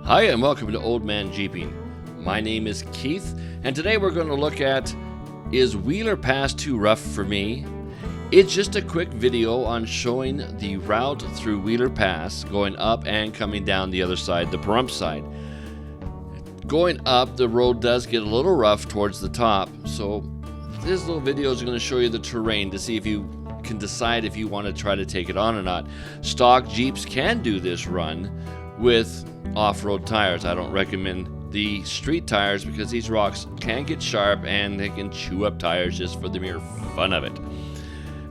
Hi and welcome to Old Man Jeeping. My name is Keith and today we're going to look at, is Wheeler Pass too rough for me? It's just a quick video on showing the route through Wheeler Pass, going up and coming down the other side, the Pahrump side. Going up, the road does get a little rough towards the top, so this little video is going to show you the terrain to see if you can decide if you want to try to take it on or not. Stock Jeeps can do this run with off-road tires. I don't recommend the street tires because these rocks can get sharp and they can chew up tires just for the mere fun of it.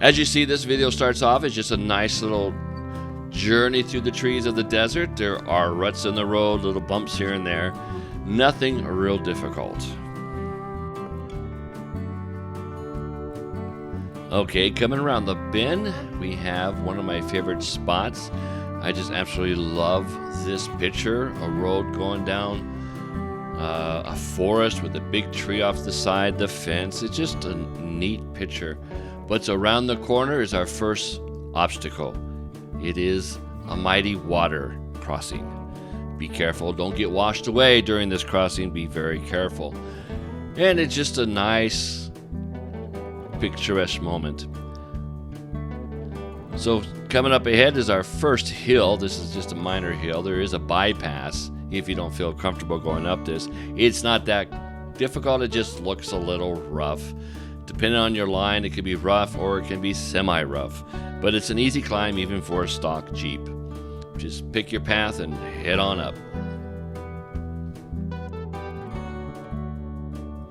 As you see, this video starts off as just a nice little journey through the trees of the desert. There are ruts in the road, little bumps here and there. Nothing real difficult. Okay, coming around the bend, we have one of my favorite spots. I just absolutely love this picture. A road going down a forest with a big tree off the side, the fence. It's just a neat picture. What's around the corner is our first obstacle. It is a mighty water crossing. Be careful, don't get washed away during this crossing. Be very careful. And it's just a nice, picturesque moment. So coming up ahead is our first hill. This is just a minor hill. There is a bypass if you don't feel comfortable going up this. It's not that difficult, it just looks a little rough. Depending on your line, it can be rough or it can be semi-rough. But it's an easy climb even for a stock Jeep. Just pick your path and head on up.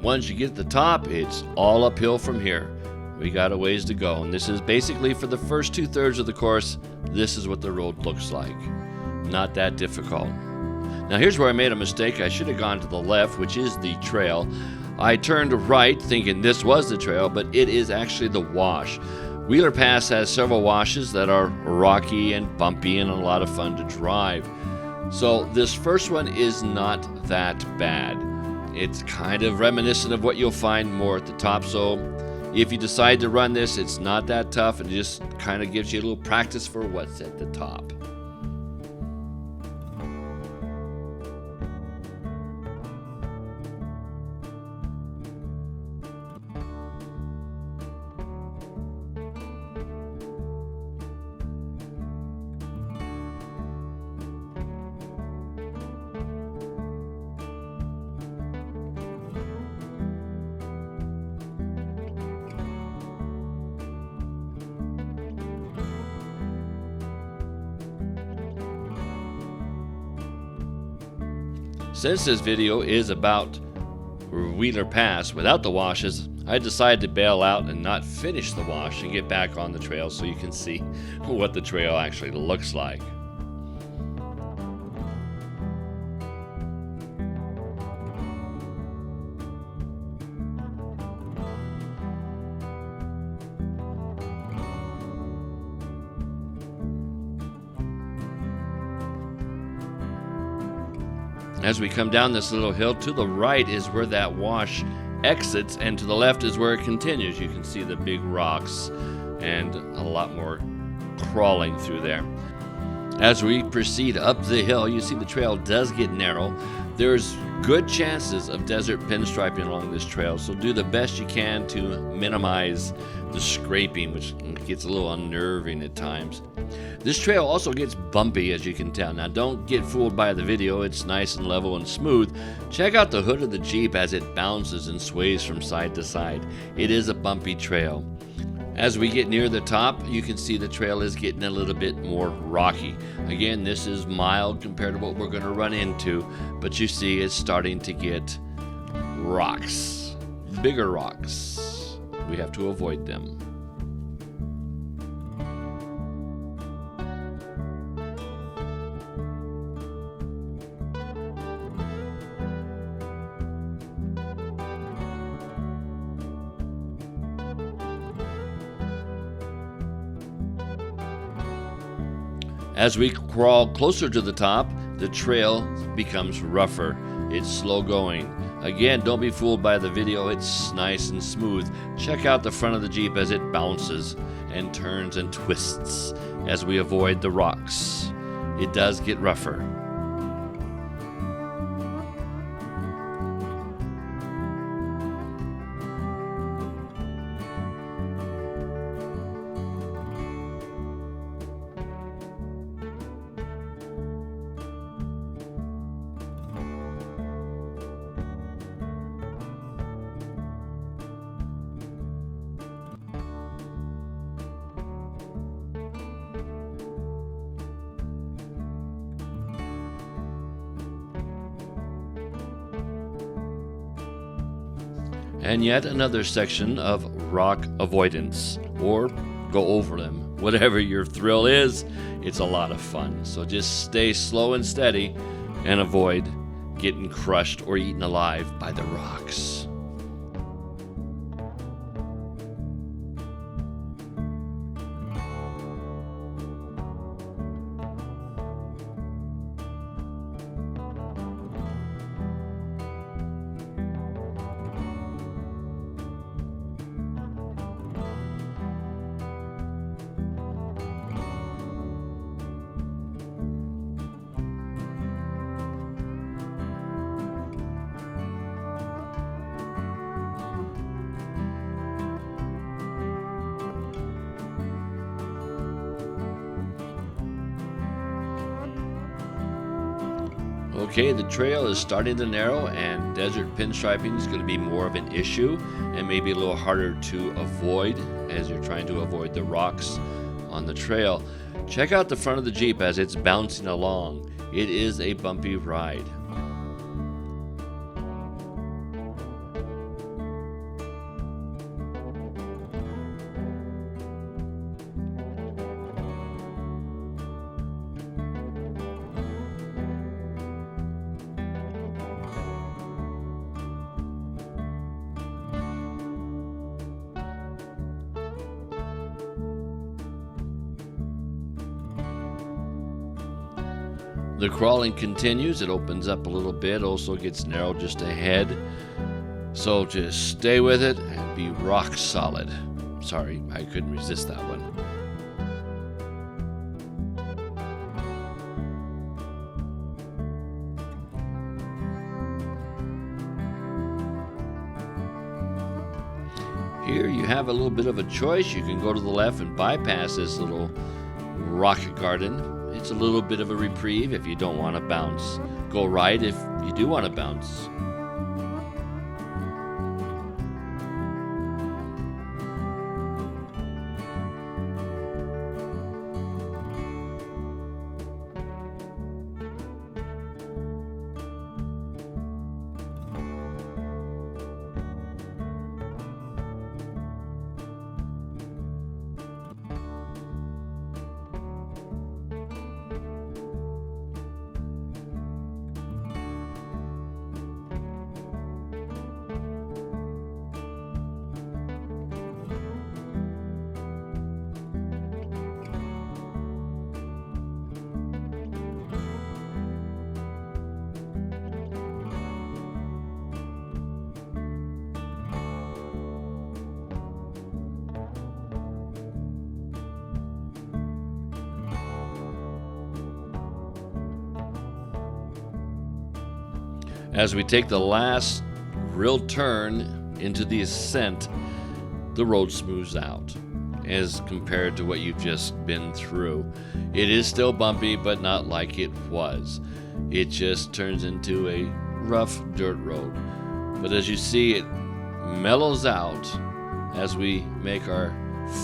Once you get to the top, it's all uphill from here. We got a ways to go, and this is basically for the first 2/3 of the course. This is what the road looks like. Not that difficult. Now here's where I made a mistake. I should have gone to the left, which is the trail. I turned right thinking this was the trail, but it is actually the wash. Wheeler Pass has several washes that are rocky and bumpy and a lot of fun to drive. So this first one is not that bad. It's kind of reminiscent of what you'll find more at the top, so if you decide to run this, it's not that tough. It just kind of gives you a little practice for what's at the top. Since this video is about Wheeler Pass without the washes, I decided to bail out and not finish the wash and get back on the trail so you can see what the trail actually looks like. As we come down this little hill, to the right is where that wash exits, and to the left is where it continues. You can see the big rocks and a lot more crawling through there. As we proceed up the hill, you see the trail does get narrow. There's good chances of desert pinstriping along this trail, so do the best you can to minimize the scraping, which gets a little unnerving at times. This trail also gets bumpy, as you can tell. Now don't get fooled by the video, it's nice and level and smooth. Check out the hood of the Jeep as it bounces and sways from side to side. It is a bumpy trail. As we get near the top, you can see the trail is getting a little bit more rocky. Again, this is mild compared to what we're going to run into, but you see it's starting to get rocks, bigger rocks. We have to avoid them. As we crawl closer to the top, the trail becomes rougher. It's slow going. Again, don't be fooled by the video. It's nice and smooth. Check out the front of the Jeep as it bounces and turns and twists as we avoid the rocks. It does get rougher. And yet another section of rock avoidance, or go over them. Whatever your thrill is, it's a lot of fun. So just stay slow and steady and avoid getting crushed or eaten alive by the rocks. Okay, the trail is starting to narrow, and desert pinstriping is going to be more of an issue and maybe a little harder to avoid as you're trying to avoid the rocks on the trail. Check out the front of the Jeep as it's bouncing along. It is a bumpy ride. The crawling continues. It opens up a little bit, also gets narrow just ahead. So just stay with it and be rock solid. Sorry, I couldn't resist that one. Here you have a little bit of a choice. You can go to the left and bypass this little rock garden. It's a little bit of a reprieve if you don't want to bounce. Go right if you do want to bounce. As we take the last real turn into the ascent, the road smooths out as compared to what you've just been through. It is still bumpy, but not like it was. It just turns into a rough dirt road. But as you see, it mellows out as we make our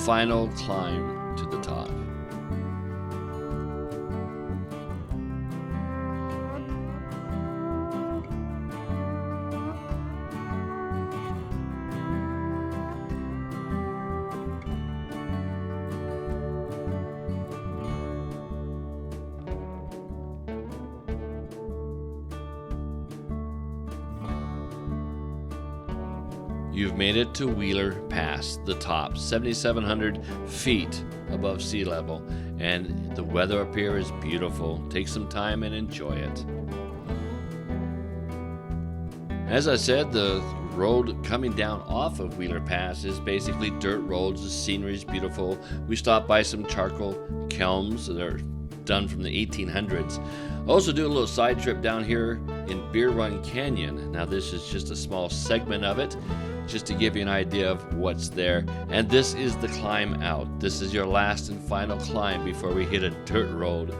final climb to the top. You've made it to Wheeler Pass, the top, 7,700 feet above sea level, and the weather up here is beautiful. Take some time and enjoy it. As I said, the road coming down off of Wheeler Pass is basically dirt roads. The scenery is beautiful. We stopped by some charcoal kilns that are done from the 1800s. Also do a little side trip down here in Beer Run Canyon. Now this is just a small segment of it, just to give you an idea of what's there. And this is the climb out. This is your last and final climb before we hit a dirt road.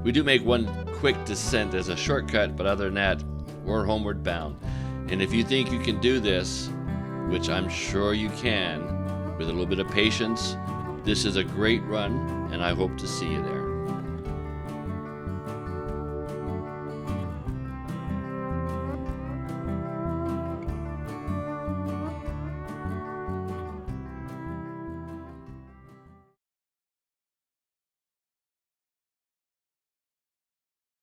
We do make one quick descent as a shortcut, but other than that, we're homeward bound. And if you think you can do this, which I'm sure you can, with a little bit of patience, this is a great run, and I hope to see you there.